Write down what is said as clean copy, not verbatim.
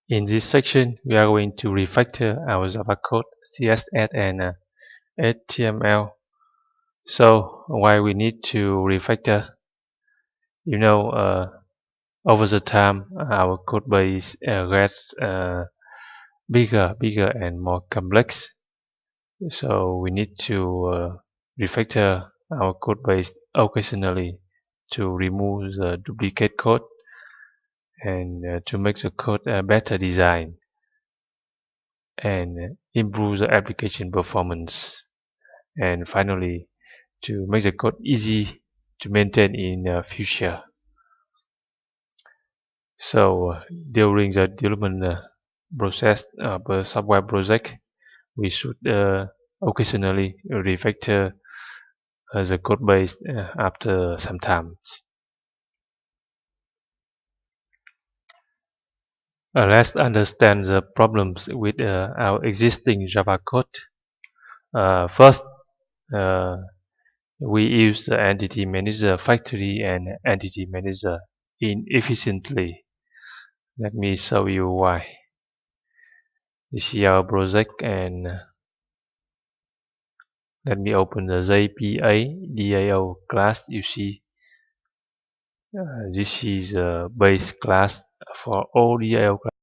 In this section, we are going to refactor our Java code, CSS, and HTML. So, why we need to refactor? You know, over the time, our code base gets bigger and more complex. So, we need to refactor our code base occasionally to remove the duplicate code and to make the code better design and improve the application performance, and finally to make the code easy to maintain in the future. So during the development process of a software project, we should occasionally refactor the code base after some time. Let's understand the problems with our existing Java code. First, we use the entity manager factory and entity manager inefficiently. Let me show you why. You see our project, and let me open the JPA class. You see this is a base class for all DAO class.